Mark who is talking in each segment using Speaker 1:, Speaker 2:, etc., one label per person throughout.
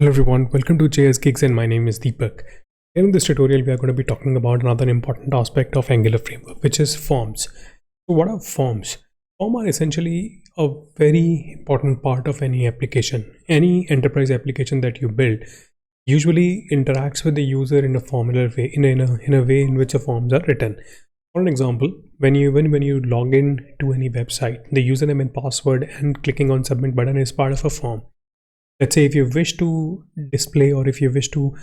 Speaker 1: Hello everyone, welcome to JS Gigs and my name is Deepak. Here in this tutorial we are going to be talking about another important aspect of Angular framework, which is forms. So what are forms? Forms are essentially a very important part of any application. Any enterprise application that you build usually interacts with the user in a formular way, in a way in which the forms are written. For an example, when you log in to any website, the username and password and clicking on submit button is part of a form. Let's say if you wish to display or if you wish to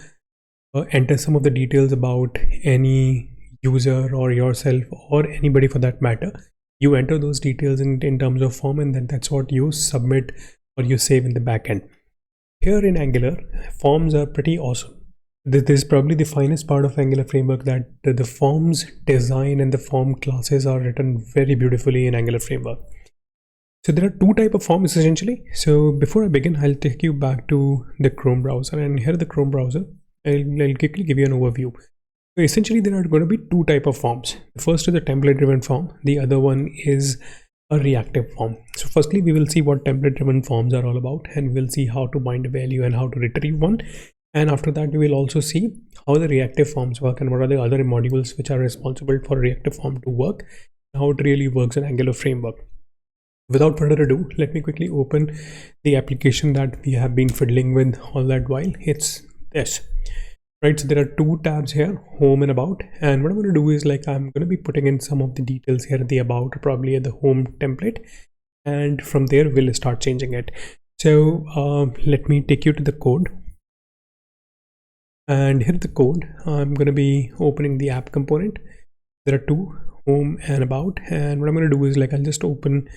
Speaker 1: enter some of the details about any user or yourself or anybody for that matter, you enter those details in terms of form, and then that's what you submit or you save in the backend. Here in Angular, forms are pretty awesome. This is probably the finest part of Angular framework, that the forms design and the form classes are written very beautifully in Angular framework. So there are two types of forms essentially. So before I begin, I'll take you back to the Chrome browser, and here the Chrome browser, I'll quickly give you an overview. So essentially there are going to be two types of forms. The first is a template driven form. The other one is a reactive form. So firstly, we will see what template driven forms are all about, and we'll see how to bind a value and how to retrieve one. And after that, we will also see how the reactive forms work and what are the other modules which are responsible for reactive form to work, and how it really works in Angular framework. Without further ado, let me quickly open the application that we have been fiddling with all that while. It's this, right? So there are two tabs here, home and about. And what I'm going to do is, like, I'm going to be putting in some of the details here at the about, probably at the home template. And from there, we'll start changing it. So let me take you to the code. And here the code, I'm going to be opening the app component. There are two, home and about. And what I'm going to do is, like, I'll just open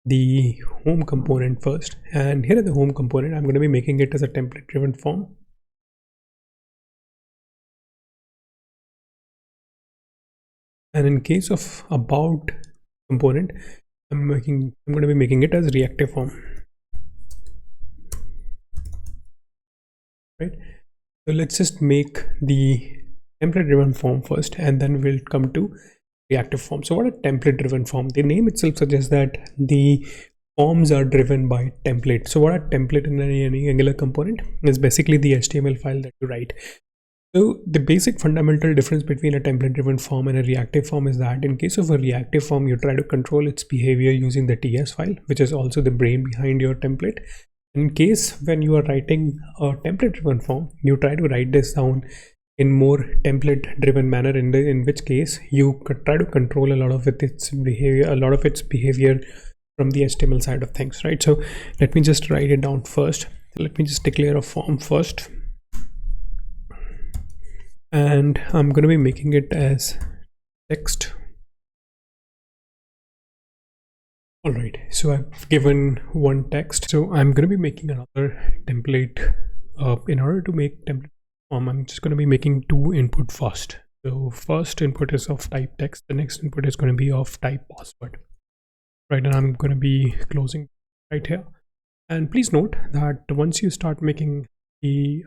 Speaker 1: the home component first, and here at the home component I'm going to be making it as a template driven form. And in case of about component, I'm going to be making it as reactive form, right? So let's just make the template driven form first, and then we'll come to reactive form. So what a template driven form? The name itself suggests that the forms are driven by template. So what a template in any Angular component is basically the HTML file that you write. So the basic fundamental difference between a template driven form and a reactive form is that in case of a reactive form, you try to control its behavior using the TS file, which is also the brain behind your template. In case when you are writing a template driven form, you try to write this down in more template driven manner, in which case you could try to control a lot of its behavior from the HTML side of things, right? So let me just write it down first. Let me just declare a form first, and I'm going to be making it as text. All right, so I've given one text, so I'm going to be making another template. In order to make template form, I'm just going to be making two input first. So first input is of type text, the next input is going to be of type password, right? And I'm going to be closing right here. And please note that once you start making the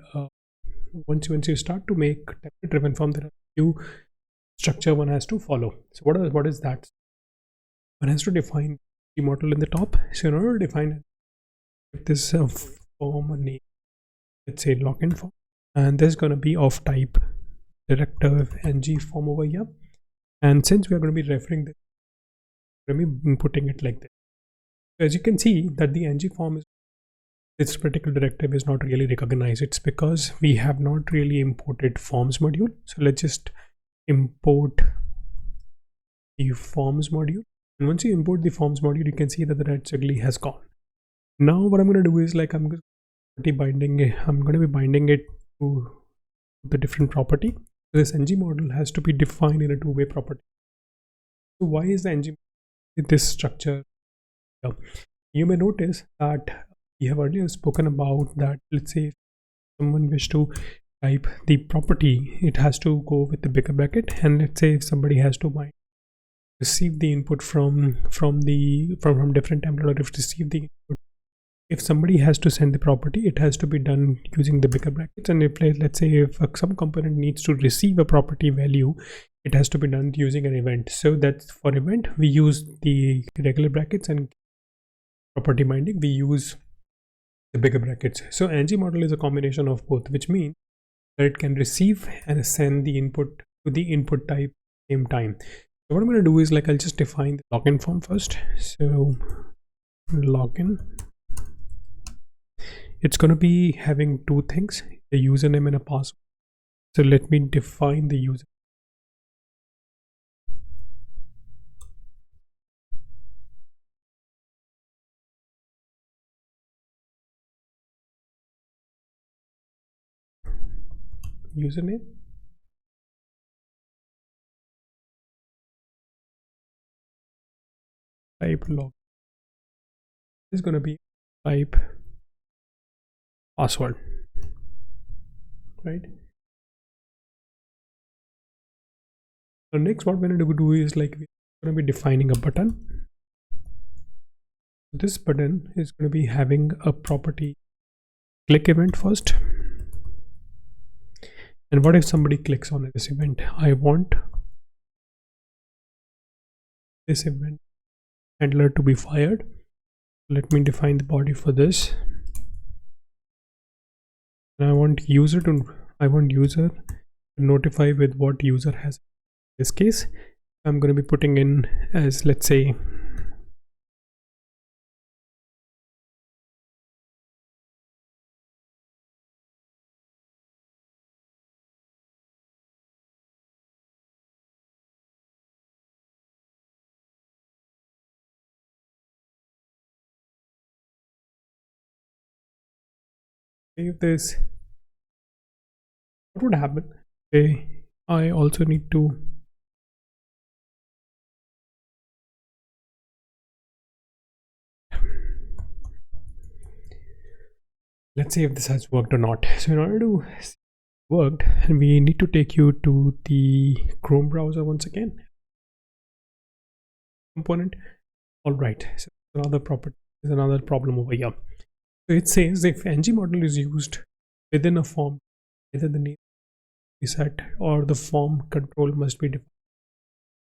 Speaker 1: once you start to make template driven form, there are a few structure one has to follow. So what is that? One has to define the model in the top. So in order to define this form name, let's say login form, and there's going to be of type directive ng form over here. And since we are going to be referring this, we're going to be inputting it like this. So as you can see that the ng form is, this particular directive is not really recognized. It's because we have not really imported forms module. So let's just import the forms module. And once you import the forms module, you can see that the red ugly has gone. Now what I'm going to do is, like, I'm going to be binding it to the different property. This ng model has to be defined in a two-way property. So why is the ng this structure? You may notice that we have earlier spoken about that. Let's say if someone wish to type the property, it has to go with the bigger bracket. And let's say if somebody has to receive the input from different template, or if receive the input, if somebody has to send the property, it has to be done using the bigger brackets. And if, let's say, if some component needs to receive a property value, it has to be done using an event. So that's for event, we use the regular brackets, and property binding, we use the bigger brackets. So ng model is a combination of both, which means that it can receive and send the input to the input type same time. So what I'm going to do is, like, I'll just define the login form first. So login, it's going to be having two things, a username and a password. So let me define the user. Username, type log, is going to be type password, right? So next, what we're going to do is, like, we're going to be defining a button. This button is going to be having a property click event first. And what if somebody clicks on this event? I want this event handler to be fired. Let me define the body for this. And I want user to notify with what user has. In this case, I'm going to be putting in as, let's say, if this, what would happen? Okay, I also need to let's see if this has worked or not. So in order to see if it worked, we need to take you to the Chrome browser once again. Component. All right, so another property is another problem over here. So it says if ng model is used within a form, either the name is set or the form control must be defined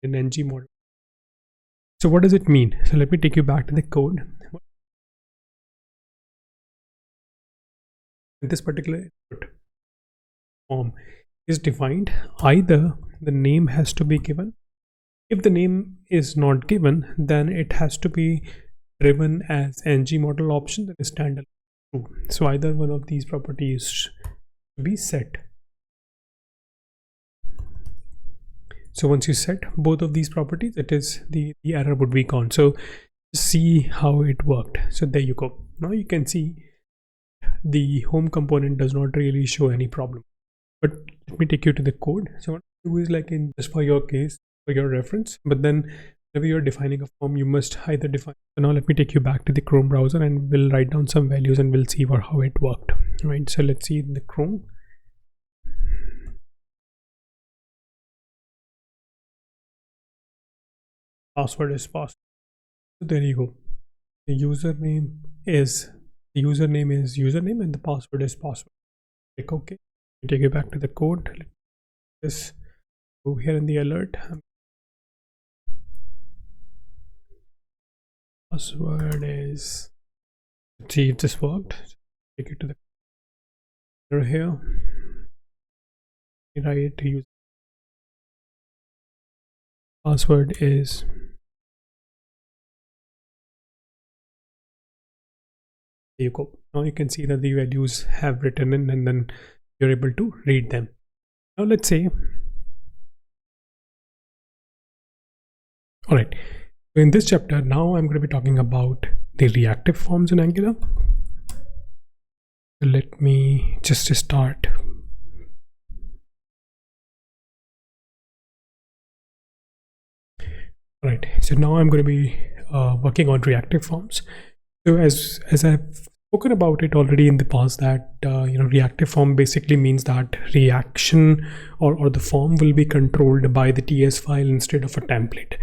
Speaker 1: in ng model. So what does it mean? So let me take you back to the code. In this particular input form is defined, either the name has to be given. If the name is not given, then it has to be driven as ng model option that is standard true. So either one of these properties should be set. So once you set both of these properties, it is the error would be gone. So see how it worked. So there you go. Now you can see the home component does not really show any problem. But let me take you to the code. So what I do is, like, in just for your case, for your reference, but then whenever you're defining a form, you must either define. So now let me take you back to the Chrome browser and we'll write down some values and we'll see how it worked. Right. So let's see in the Chrome. Password is password. So there you go. The username is username and the password is password. Click OK. Take you back to the code. Let's go here in the alert. Password is, let's see if this worked. Take it to the here. Write to use. Password is there you go. Now you can see that the values have written in and then you're able to read them. Now let's say, all right, so in this chapter now I'm going to be talking about the reactive forms in Angular. So let me just start. All right, so now I'm going to be working on reactive forms. So as I've spoken about it already in the past, that reactive form basically means that reaction or the form will be controlled by the TS file instead of a template.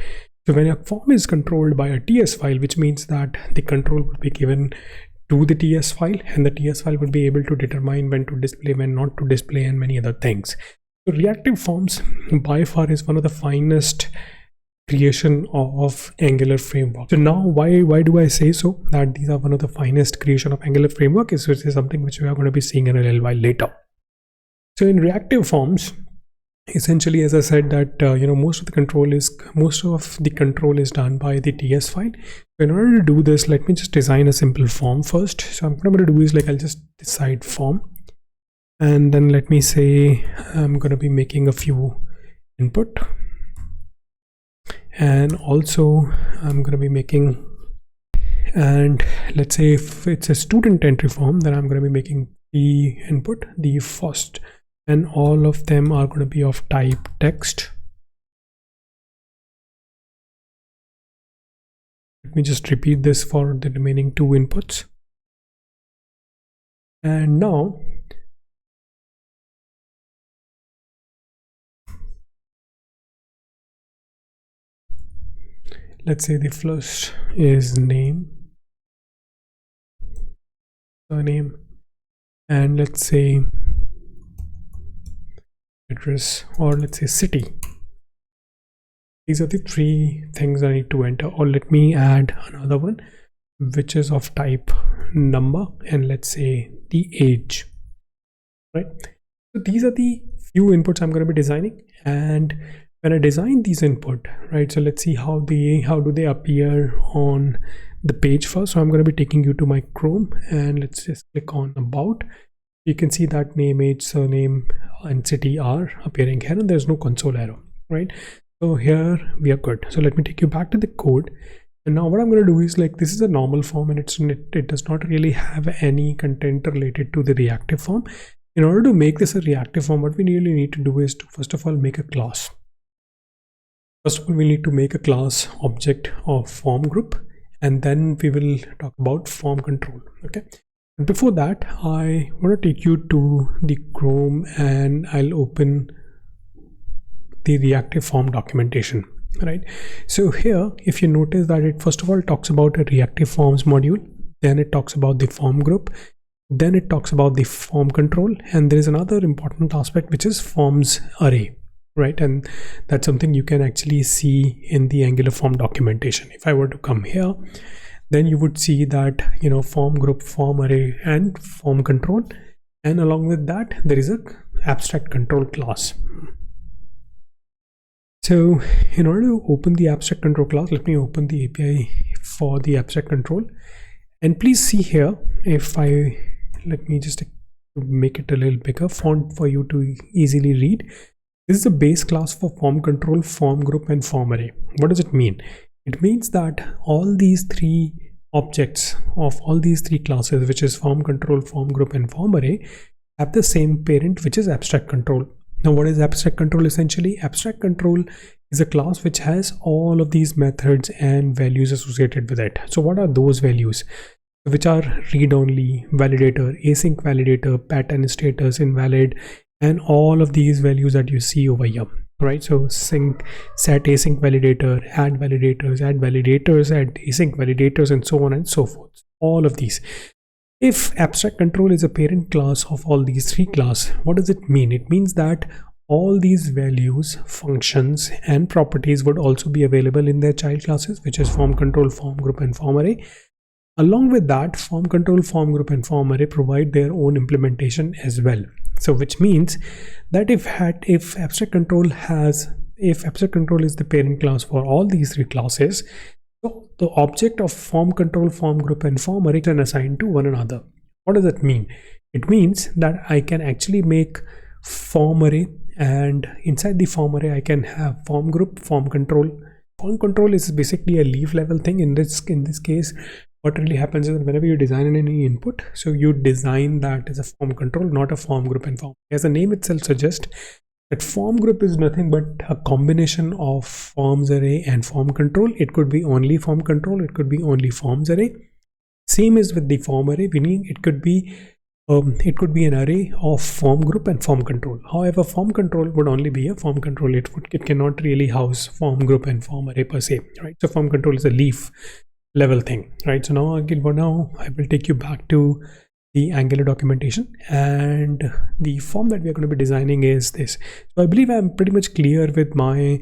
Speaker 1: So when a form is controlled by a TS file, which means that the control would be given to the TS file, and the TS file would be able to determine when to display, when not to display, and many other things. So reactive forms by far is one of the finest creation of Angular framework. So now why do I say so that these are one of the finest creation of Angular framework which is something which we are going to be seeing in a little while later. So in reactive forms, essentially, as I said, that most of the control is done by the TS file. So in order to do this, let me just design a simple form first. So what I'm going to do is I'll just decide form, and then let me say I'm going to be making a few input, and also I'm going to be making, and let's say if it's a student entry form, then I'm going to be making the input, the first, and all of them are going to be of type text. Let me just repeat this for the remaining two inputs. And now let's say the first is name, surname, and let's say address, or let's say city. These are the three things I need to enter. Or let me add another one which is of type number, and let's say the age, right? So these are the few inputs I'm going to be designing. And when I design these input, right, so let's see how do they appear on the page first. So I'm going to be taking you to my Chrome, and let's just click on about. You can see that name, age, surname, and city are appearing here, and there's no console error, right? So here we are good. So let me take you back to the code. And now what I'm going to do is this is a normal form, and it does not really have any content related to the reactive form. In order to make this a reactive form, what we really need to do is to first of all make a class. First of all, we need to make a class object of FormGroup, and then we will talk about FormControl. Okay. And before that, I want to take you to the Chrome, and I'll open the reactive form documentation. Right. So here, if you notice that it first of all talks about a reactive forms module, then it talks about the form group, then it talks about the form control, and there is another important aspect which is forms array, right? And that's something you can actually see in the Angular form documentation. If I were to come here, then you would see that form group, form array, and form control, and along with that there is a AbstractControl class. So in order to open the AbstractControl class, let me open the API for the AbstractControl, and please see here, let me just make it a little bigger font for you to easily read. This is the base class for form control, form group, and form array. What does it mean? It means that all these three objects of all these three classes, which is form control, form group, and form array, have the same parent, which is AbstractControl. Now, what is AbstractControl? Essentially, AbstractControl is a class which has all of these methods and values associated with it. So what are those values? Which are read-only, validator, async validator, pattern status, invalid, and all of these values that you see over here, right? So sync, set async validator, add validators, add async validators, and so on and so forth. All of these. If AbstractControl is a parent class of all these three classes, what does it mean? It means that all these values, functions, and properties would also be available in their child classes, which is form control, form group, and form array. Along with that, form control, form group, and form array provide their own implementation as well. So which means that if AbstractControl is the parent class for all these three classes, so the object of form control, form group, and form array can assign to one another. What does that mean? It means that I can actually make form array, and inside the form array I can have form group, form control. Form control is basically a leaf level thing. In this case, what really happens is that whenever you design any input, so you design that as a form control, not a form group and form. As the name itself suggests, that form group is nothing but a combination of forms array and form control. It could be only form control, it could be only forms array. Same is with the form array, meaning it could be an array of form group and form control. However, form control would only be a form control. It cannot really house form group and form array per se, right? So form control is a leaf level thing, right? So now I will take you back to the Angular documentation, and the form that we are going to be designing is this. So I believe I'm pretty much clear with my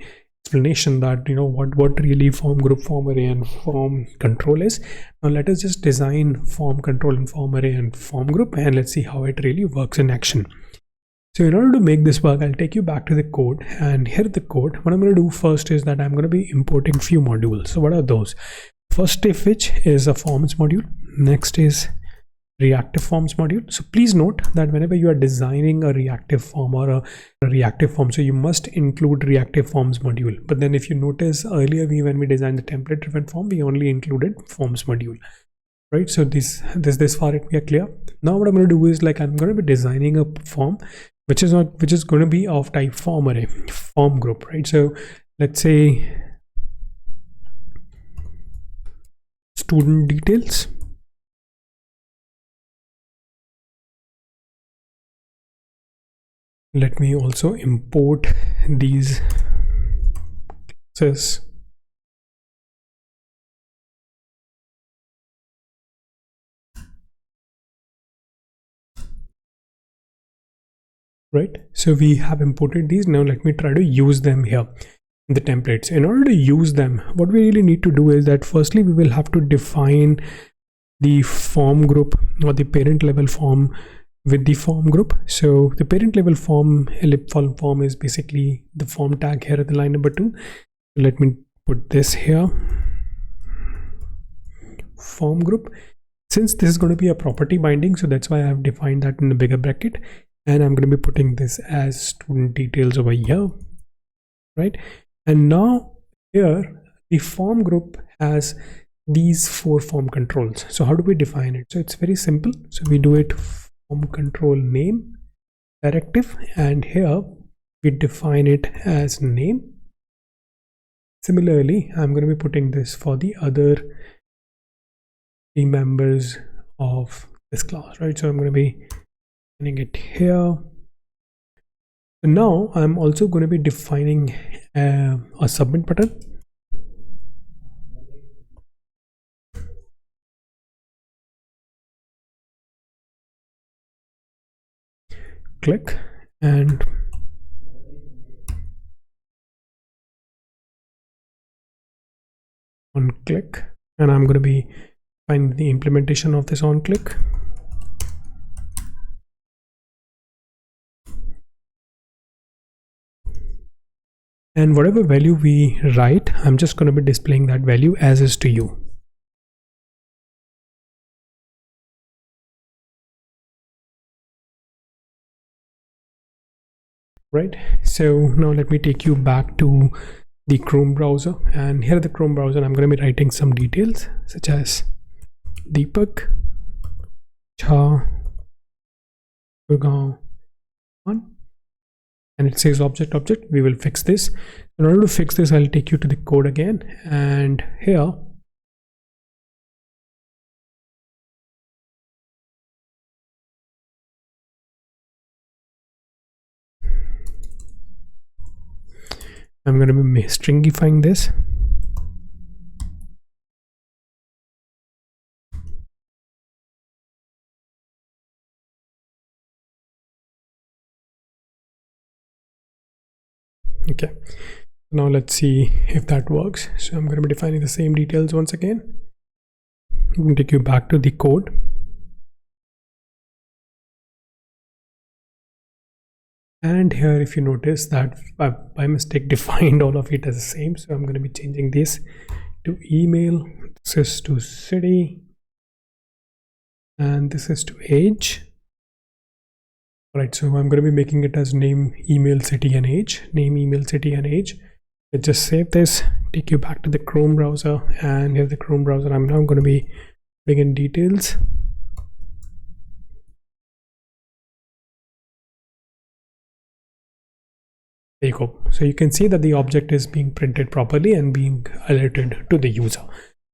Speaker 1: explanation that what really form group, form array, and form control is. Now let us just design form control and form array and form group, and let's see how it really works in action. So in order to make this work, I'll take you back to the code, and here the code. What I'm going to do first is that I'm going to be importing few modules. So what are those? First of which is a forms module. Next is reactive forms module. So please note that whenever you are designing a reactive form or a reactive form, so you must include reactive forms module. But then if you notice earlier, when we designed the template driven form, we only included forms module, right? So this far we are clear. Now what I'm going to do is I'm going to be designing a form which is going to be of type form array, form group, right? So let's say student details. Let me also import these classes. Right, so we have imported these. Now let me try to use them here in the templates. In order to use them, what we really need to do is that firstly we will have to define the form group or the parent level form with the form group. So the parent level form form is basically the form tag here at the line number 2. Let me put this here, form group. Since this is going to be a property binding, so that's why I have defined that in a bigger bracket. And I'm going to be putting this as student details over here, right? And now here the form group has these 4 form controls. So how do we define it? So it's very simple. So we do it form control name directive, and here we define it as name. Similarly, I'm going to be putting this for the other 3 members of this class, right? So I'm going to be it here. So now I'm also going to be defining a submit button. Click and on click, and I'm going to be finding the implementation of this on click. And whatever value we write, I'm just going to be displaying that value as is to you. Right, so now let me take you back to the Chrome browser, and here at the Chrome browser I'm going to be writing some details such as Deepak Jha Gurgaon 1. And it says object. We will fix this. In order to fix this, I'll take you to the code again, and here I'm going to be stringifying this. Okay, now let's see if that works. So I'm going to be defining the same details once again. I'm going to take you back to the code. And here, if you notice that I by mistake defined all of it as the same, so I'm going to be changing this to email, this is to city, and this is to age. Right, so I'm going to be making it as name, email, city, and age. Name, email, city, and age. Let's just save this, take you back to the Chrome browser, and here's the Chrome browser. I'm now going to be putting in details. There you go. So you can see that the object is being printed properly and being alerted to the user.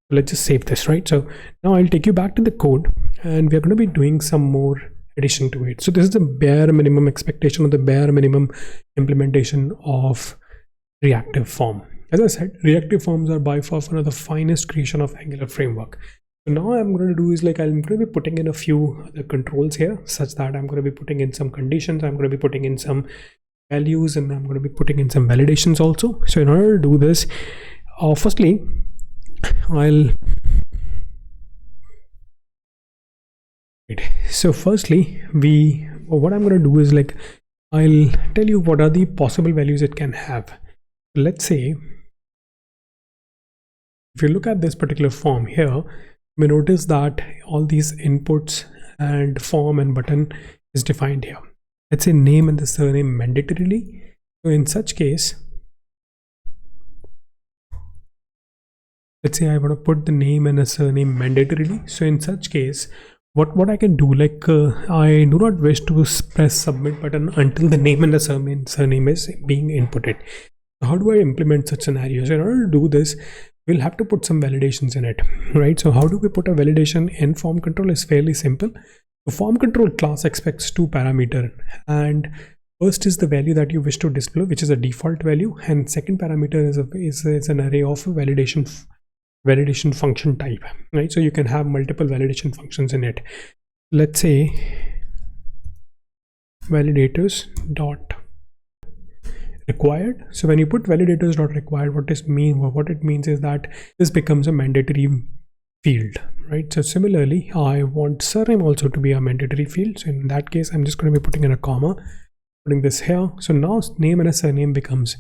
Speaker 1: Let's just save this, right? So now I'll take you back to the code, and we're going to be doing some more addition to it. So this is the bare minimum expectation, or the bare minimum implementation of reactive form. As I said, reactive forms are by far one of the finest creation of Angular framework. So now I'm going to do is I'm going to be putting in a few other controls here, such that I'm going to be putting in some conditions. I'm going to be putting in some values, and I'm going to be putting in some validations also. So in order to do this, firstly what I'm going to do is like I'll tell you what are the possible values it can have. Let's say if you look at this particular form here, you may notice that all these inputs and form and button is defined here. Let's say name and the surname mandatorily. So in such case, let's say I want to put the name and a surname mandatorily. So in such case, what I can do, like I do not wish to press submit button until the name and the surname is being inputted. How do I implement such scenarios? In order to do this, we'll have to put some validations in it, right? So how do we put a validation in FormControl? Is fairly simple. The FormControl class expects two parameters, and first is the value that you wish to display, which is a default value, and second parameter is an array of validation function type, right? So you can have multiple validation functions in it. Let's say validators dot required. So when you put validators dot required, what it means is that this becomes a mandatory field, right? So similarly, I want surname also to be a mandatory field. So in that case, I'm just going to be putting in a comma, putting this here. So now name and a surname becomes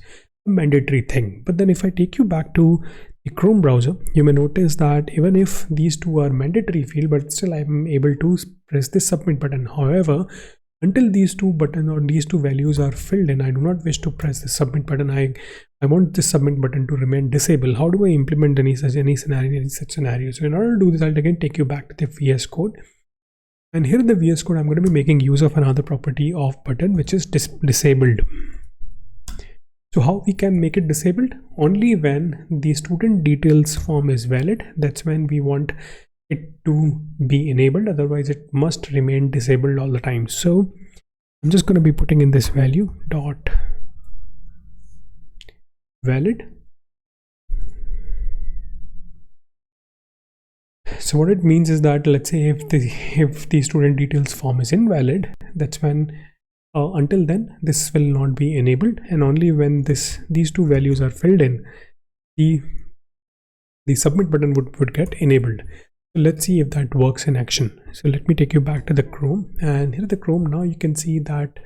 Speaker 1: a mandatory thing. But then if I take you back to the Chrome browser, you may notice that even if these two are mandatory field, but still I'm able to press this submit button. However, until these two buttons or these two values are filled in, I do not wish to press the submit button. I want this submit button to remain disabled. How do I implement any such scenario? So in order to do this, I'll again take you back to the VS Code. And here in the VS Code, I'm going to be making use of another property of button, which is disabled. So how we can make it disabled? Only when the student details form is valid, that's when we want it to be enabled. Otherwise it must remain disabled all the time. So I'm just going to be putting in this value dot valid. So what it means is that, let's say if the student details form is invalid, that's when until then this will not be enabled, and only when these two values are filled in, the submit button would get enabled. So let's see if that works in action. So let me take you back to the Chrome, and here the Chrome, now you can see that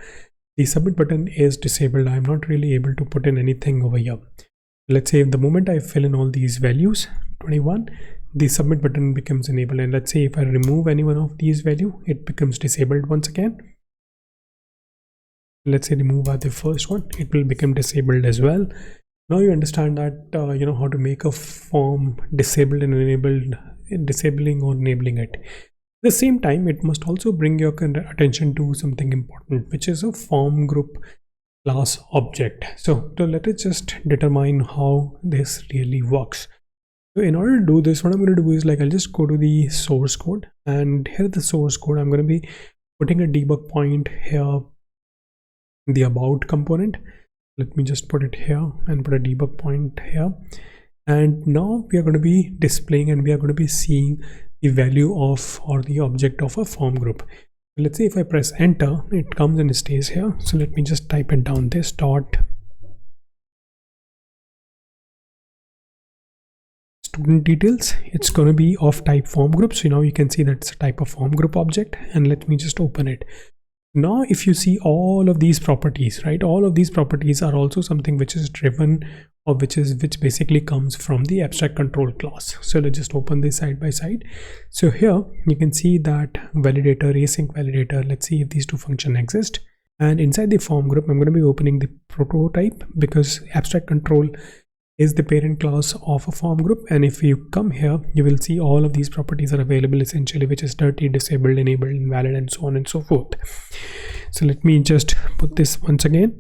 Speaker 1: the submit button is disabled. I'm not really able to put in anything over here. Let's say if the moment I fill in all these values, 21, the submit button becomes enabled. And let's say if I remove any one of these values, it becomes disabled once again. Let's say remove the first one, it will become disabled as well. Now you understand that you know how to make a form disabled and enabled, disabling or enabling it. At the same time, it must also bring your attention to something important, which is a FormGroup class object. So let us just determine how this really works. So in order to do this, what I'm going to do is like I'll just go to the source code, and here the source code, I'm going to be putting a debug point here in the about component. Let me just put it here and put a debug point here. And now we are going to be displaying and we are going to be seeing the value of or the object of a form group. Let's say if I press enter, it comes and stays here. So let me just type it down, this dot student details. It's going to be of type form group. So now you can see that it's a type of form group object, and let me just open it. Now if you see all of these properties, right, all of these properties are also something which is driven or which basically comes from the AbstractControl class. So let's just open this side by side. So here you can see that validator, async validator. Let's see if these two functions exist. And inside the form group, I'm going to be opening the prototype because AbstractControl is the parent class of a form group. And if you come here, you will see all of these properties are available essentially, which is dirty, disabled, enabled, invalid, and so on and so forth. So let me just put this once again.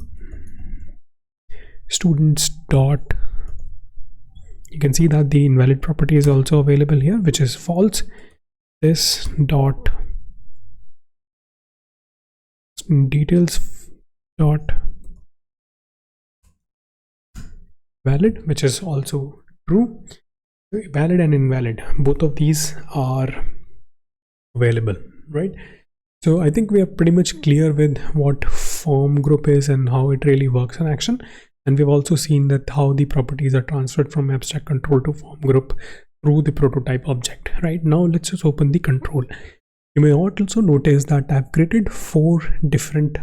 Speaker 1: Students dot, you can see that the invalid property is also available here, which is false. This dot details dot valid, which is also true. Valid and invalid, both of these are available, right? So I think we are pretty much clear with what form group is and how it really works in action. And we've also seen that how the properties are transferred from AbstractControl to form group through the prototype object. Right now, let's just open the control. You may also notice that I've created 4 different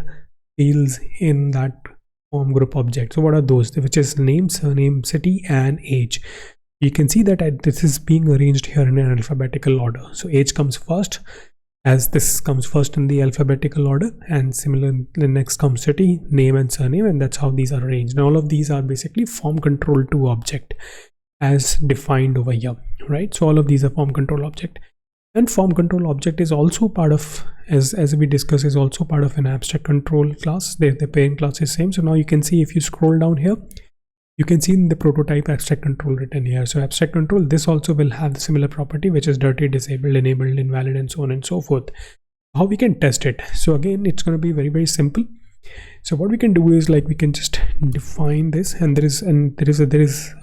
Speaker 1: fields in that form group object. So what are those? Which is name, surname, city, and age. You can see that this is being arranged here in an alphabetical order. So age comes first, as this comes first in the alphabetical order, and similarly the next comes city, name, and surname, and that's how these are arranged. And all of these are basically FormControl 2 object as defined over here, right? So all of these are FormControl object. And FormControl object is also part of, as we discussed, is also part of an AbstractControl class. The parent class is same. So now you can see, if you scroll down here, you can see in the prototype AbstractControl written here. So AbstractControl, this also will have the similar property, which is dirty, disabled, enabled, invalid, and so on and so forth. How we can test it? So again, it's going to be very, very simple. So what we can do is, like, we can just define this, and there is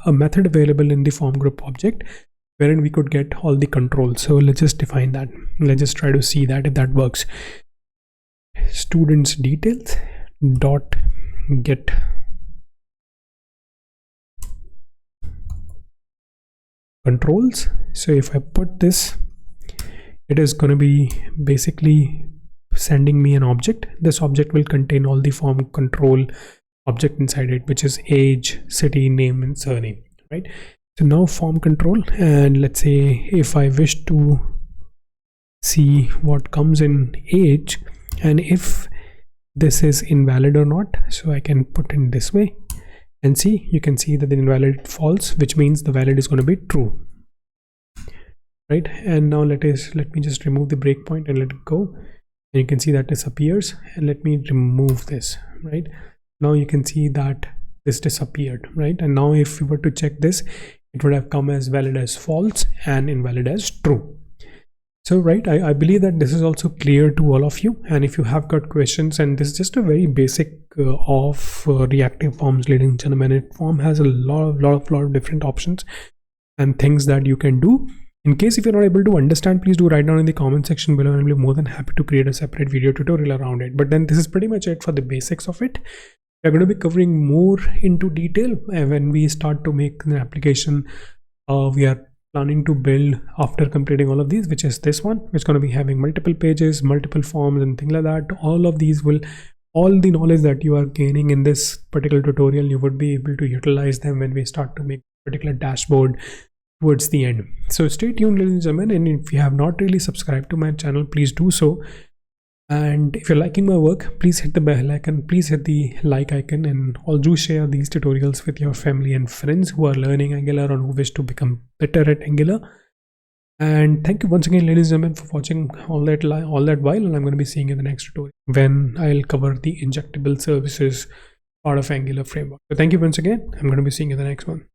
Speaker 1: a method available in the form group object wherein we could get all the controls. So let's just define that. Let's just try to see that if that works. Students details dot get controls. So if I put this, it is going to be basically sending me an object. This object will contain all the form control object inside it, which is age, city, name, and surname, right? So now form control, and let's say if I wish to see what comes in age and if this is invalid or not, so I can put in this way and see, you can see that the invalid false, which means the valid is going to be true, right? And now let me just remove the breakpoint and let it go, and you can see that disappears. And let me remove this, right? Now you can see that this disappeared, right? And now if we were to check this, it would have come as valid as false and invalid as true. So right, I believe that this is also clear to all of you. And if you have got questions, and this is just a very basic of reactive forms, ladies and gentlemen. Form has a lot of different options and things that you can do. In case if you're not able to understand, please do write down in the comment section below, and I'll be more than happy to create a separate video tutorial around it. But then this is pretty much it for the basics of it. We're going to be covering more into detail when we start to make an application we are planning to build after completing all of these, which is this one, which is going to be having multiple pages, multiple forms, and things like that. All of these will, all the knowledge that you are gaining in this particular tutorial, you would be able to utilize them when we start to make a particular dashboard towards the end. So stay tuned, ladies and gentlemen, and if you have not really subscribed to my channel, please do so. And if you're liking my work, please hit the bell icon, please hit the like icon, and also share these tutorials with your family and friends who are learning Angular or who wish to become better at Angular. And thank you once again, ladies and gentlemen, for watching all that while, and I'm going to be seeing you in the next tutorial when I'll cover the injectable services part of Angular framework. So thank you once again. I'm going to be seeing you in the next one.